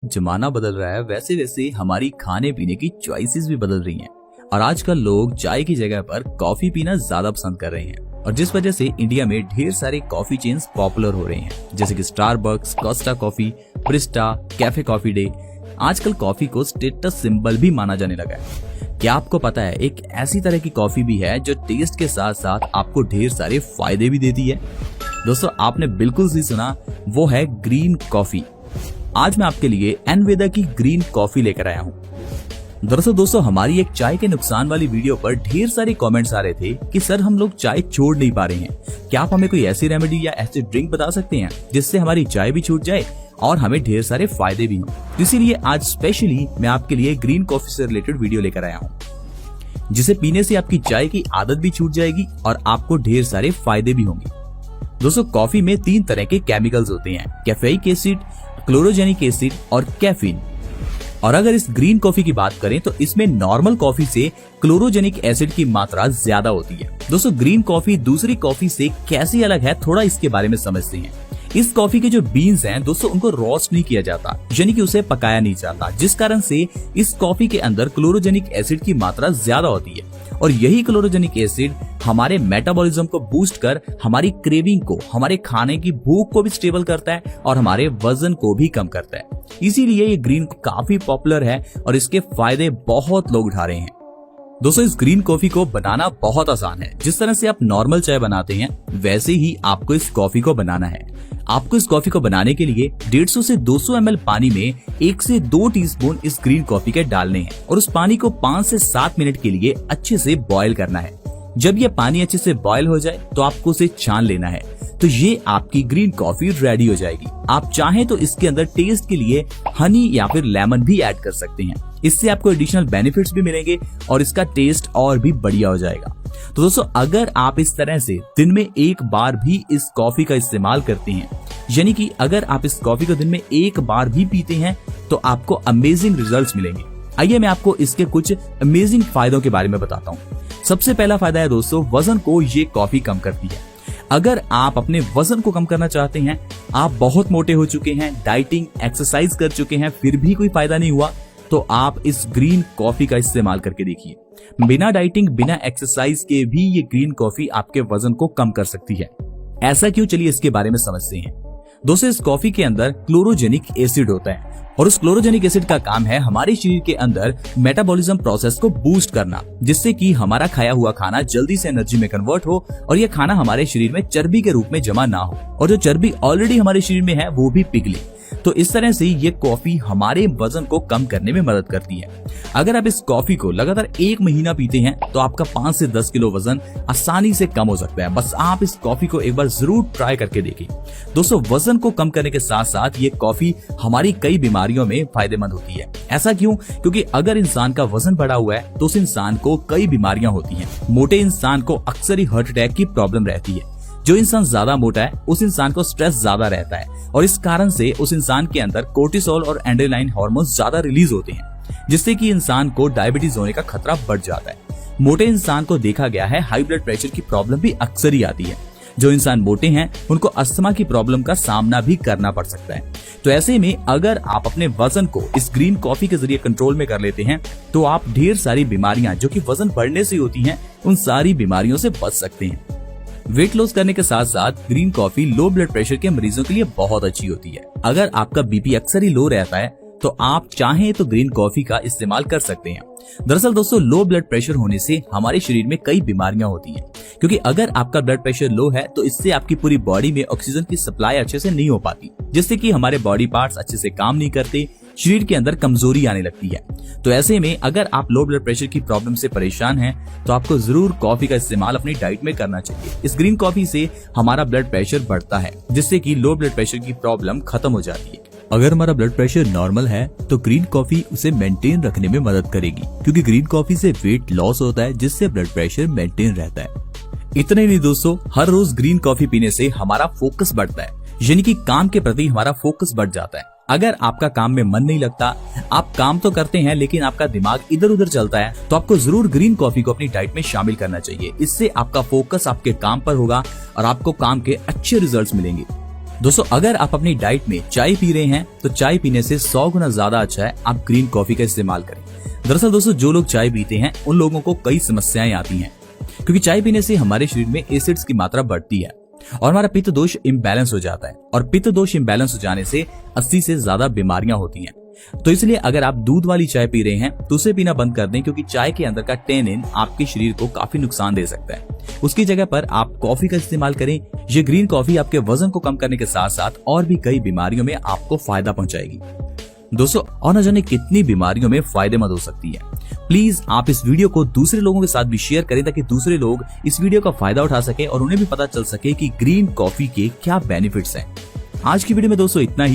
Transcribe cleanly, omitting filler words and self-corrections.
जमाना बदल रहा है, वैसे वैसे हमारी खाने पीने की चॉइसेस भी बदल रही हैं और आजकल लोग चाय की जगह पर कॉफी पीना ज्यादा पसंद कर रहे हैं और जिस वजह से इंडिया में ढेर सारे कॉफी चेन्स पॉपुलर हो रहे हैं जैसे कि Starbucks, Costa Coffee, Barista, Cafe Coffee Day. आजकल कॉफी को स्टेटस सिंबल भी माना जाने लगा है। क्या आपको पता है एक ऐसी तरह की कॉफी भी है जो टेस्ट के साथ साथ आपको ढेर सारे फायदे भी देती है? दोस्तों, आपने बिल्कुल सही सुना, वो है ग्रीन कॉफी। आज मैं आपके लिए एनवेदा की ग्रीन कॉफी लेकर आया हूँ। दरअसल दोस्तों, हमारी एक चाय के नुकसान वाली वीडियो पर ढेर सारे कमेंट्स आ रहे थे कि सर हम लोग चाय छोड़ नहीं पा रहे हैं, क्या आप हमें कोई ऐसी रेमेडी या ऐसी ड्रिंक बता सकते हैं जिससे हमारी चाय भी छूट जाए और हमें ढेर सारे फायदे भी हों। इसीलिए आज स्पेशली मैं आपके लिए ग्रीन कॉफी से रिलेटेड वीडियो लेकर आया हूँ, जिसे पीने से आपकी चाय की आदत भी छूट जाएगी और आपको ढेर सारे फायदे भी होंगे। दोस्तों, कॉफी में 3 तरह के केमिकल्स होते हैं, कैफेइक एसिड, क्लोरोजेनिक एसिड और कैफीन। और अगर इस ग्रीन कॉफी की बात करें तो इसमें नॉर्मल कॉफी से क्लोरोजेनिक एसिड की मात्रा ज्यादा होती है। दोस्तों, ग्रीन कॉफी दूसरी कॉफी से कैसे अलग है, थोड़ा इसके बारे में समझते हैं। इस कॉफी के जो बीन्स हैं दोस्तों, उनको रोस्ट नहीं किया जाता, यानी कि उसे पकाया नहीं जाता, जिस कारण से इस कॉफी के अंदर क्लोरोजेनिक एसिड की मात्रा ज्यादा होती है और यही क्लोरोजेनिक एसिड हमारे मेटाबॉलिज्म को बूस्ट कर हमारी क्रेविंग को, हमारे खाने की भूख को भी स्टेबल करता है और हमारे वजन को भी कम करता है। इसीलिए ये ग्रीन काफी पॉपुलर है और इसके फायदे बहुत लोग उठा रहे हैं। दोस्तों, इस ग्रीन कॉफी को बनाना बहुत आसान है। जिस तरह से आप नॉर्मल चाय बनाते हैं वैसे ही आपको इस कॉफी को बनाना है। आपको इस कॉफी को बनाने के लिए 150 से 200 ml पानी में 1 से 2 टीस्पून इस ग्रीन कॉफी के डालने हैं और उस पानी को 5 से 7 मिनट के लिए अच्छे से बॉईल करना है। जब ये पानी अच्छे से बॉईल हो जाए तो आपको उसे छान लेना है, तो ये आपकी ग्रीन कॉफी रेडी हो जाएगी। आप चाहें तो इसके अंदर टेस्ट के लिए हनी या फिर लेमन भी ऐड कर सकते हैं, इससे आपको एडिशनल बेनिफिट्स भी मिलेंगे और इसका टेस्ट और भी बढ़िया हो जाएगा। तो दोस्तों, अगर आप इस तरह से दिन में एक बार भी इस कॉफी का इस्तेमाल करते हैं, यानी कि अगर आप इस कॉफी को दिन में एक बार भी पीते हैं तो आपको अमेजिंग रिजल्ट्स मिलेंगे। आइए मैं आपको इसके कुछ अमेजिंग फायदों के बारे में बताता हूँ। सबसे पहला फायदा है दोस्तों, वजन को ये कॉफी कम करती है। अगर आप अपने वजन को कम करना चाहते हैं, आप बहुत मोटे हो चुके हैं, डाइटिंग, एक्सरसाइज कर चुके हैं, फिर भी कोई फायदा नहीं हुआ, तो आप इस ग्रीन कॉफी का इस्तेमाल करके देखिए। बिना डाइटिंग, बिना एक्सरसाइज के भी ये ग्रीन कॉफी आपके वजन को कम कर सकती है। ऐसा क्यों, चलिए इसके बारे में समझते हैं। दोस्तों, इस कॉफी के अंदर क्लोरोजेनिक एसिड होता है और उस क्लोरोजेनिक एसिड का काम है हमारे शरीर के अंदर मेटाबॉलिज्म प्रोसेस को बूस्ट करना, जिससे कि हमारा खाया हुआ खाना जल्दी से एनर्जी में कन्वर्ट हो और यह खाना हमारे शरीर में चर्बी के रूप में जमा ना हो और जो चर्बी ऑलरेडी हमारे शरीर में है वो भी पिघले। तो इस तरह से ये कॉफी हमारे वजन को कम करने में मदद करती है। अगर आप इस कॉफी को लगातार 1 महीना पीते हैं तो आपका 5 से 10 किलो वजन आसानी से कम हो सकता है। बस आप इस कॉफी को एक बार जरूर ट्राई करके देखें। दोस्तों, वजन को कम करने के साथ साथ ये कॉफी हमारी कई बीमारियों में फायदेमंद होती है। ऐसा क्यों? क्योंकि अगर इंसान का वजन बढ़ा हुआ है तो उस इंसान को कई बीमारियां होती हैं। मोटे इंसान को अक्सर ही हार्ट अटैक की प्रॉब्लम रहती है। जो इंसान ज्यादा मोटा है उस इंसान को स्ट्रेस ज्यादा रहता है और इस कारण से उस इंसान के अंदर कोर्टिसोल और एड्रेनालिन हार्मोन ज्यादा रिलीज होते हैं, जिससे कि इंसान को डायबिटीज होने का खतरा बढ़ जाता है। मोटे इंसान को देखा गया है हाई ब्लड प्रेशर की प्रॉब्लम भी अक्सर ही आती है। जो इंसान मोटे हैं उनको अस्थमा की प्रॉब्लम का सामना भी करना पड़ सकता है। तो ऐसे में अगर आप अपने वजन को इस ग्रीन कॉफी के जरिए कंट्रोल में कर लेते हैं तो आप ढेर सारी बीमारियां जो कि वजन बढ़ने से होती हैं, उन सारी बीमारियों से बच सकते हैं। वेट लॉस करने के साथ साथ green coffee low blood pressure के मरीजों के लिए बहुत अच्छी होती है। अगर आपका बीपी अक्सर ही लो रहता है तो आप चाहें तो ग्रीन कॉफी का इस्तेमाल कर सकते हैं। दरअसल दोस्तों, लो ब्लड प्रेशर होने से हमारे शरीर में कई बीमारियां होती हैं, क्योंकि अगर आपका ब्लड प्रेशर लो है तो इससे आपकी पूरी बॉडी में ऑक्सीजन की सप्लाई अच्छे से नहीं हो पाती, जिससे कि हमारे बॉडी पार्ट्स अच्छे से काम नहीं करते, शरीर के अंदर कमजोरी आने लगती है। तो ऐसे में अगर आप लो ब्लड प्रेशर की प्रॉब्लम से परेशान हैं तो आपको जरूर कॉफी का इस्तेमाल अपनी डाइट में करना चाहिए। इस ग्रीन कॉफी से हमारा ब्लड प्रेशर बढ़ता है, जिससे कि लो ब्लड प्रेशर की प्रॉब्लम खत्म हो जाती है। अगर हमारा ब्लड प्रेशर नॉर्मल है तो ग्रीन कॉफी उसे मेंटेन रखने में मदद करेगी, क्योंकि ग्रीन कॉफी से वेट लॉस होता है, जिससे ब्लड प्रेशर मेंटेन रहता है। इतना ही नहीं दोस्तों, हर रोज ग्रीन कॉफी पीने से हमारा फोकस बढ़ता है, यानी कि काम के प्रति हमारा फोकस बढ़ जाता है। अगर आपका काम में मन नहीं लगता, आप काम तो करते हैं लेकिन आपका दिमाग इधर उधर चलता है, तो आपको जरूर ग्रीन कॉफी को अपनी डाइट में शामिल करना चाहिए। इससे आपका फोकस आपके काम पर होगा और आपको काम के अच्छे रिजल्ट्स मिलेंगे। दोस्तों अगर आप अपनी डाइट में चाय पी रहे हैं तो चाय पीने से 100 गुना ज्यादा अच्छा है आप ग्रीन कॉफी का इस्तेमाल करें। दरअसल दोस्तों जो लोग चाय पीते हैं उन लोगों को कई समस्याएं आती हैं, क्योंकि चाय पीने से हमारे शरीर में एसिड्स की मात्रा बढ़ती है और हमारा पित्त दोष इम्बैलेंस हो जाता है, और पित्त दोष इम्बैलेंस हो जाने से 80 से ज्यादा बीमारियां होती हैं। तो इसलिए अगर आप दूध वाली चाय पी रहे हैं तो उसे पीना बंद कर दें, क्योंकि चाय के अंदर का टेनिन आपके शरीर को काफी नुकसान दे सकता है। उसकी जगह पर आप कॉफी का इस्तेमाल करें। ये ग्रीन कॉफी आपके वजन को कम करने के साथ साथ और भी कई बीमारियों में आपको फायदा पहुंचाएगी। दोस्तों और न जाने कितनी बीमारियों में फायदेमंद हो सकती है। प्लीज आप इस वीडियो को दूसरे लोगों के साथ भी शेयर करें, ताकि दूसरे लोग इस वीडियो का फायदा उठा सके और उन्हें भी पता चल सके कि ग्रीन कॉफी के क्या बेनिफिट्स हैं। आज की वीडियो में दोस्तों इतना ही।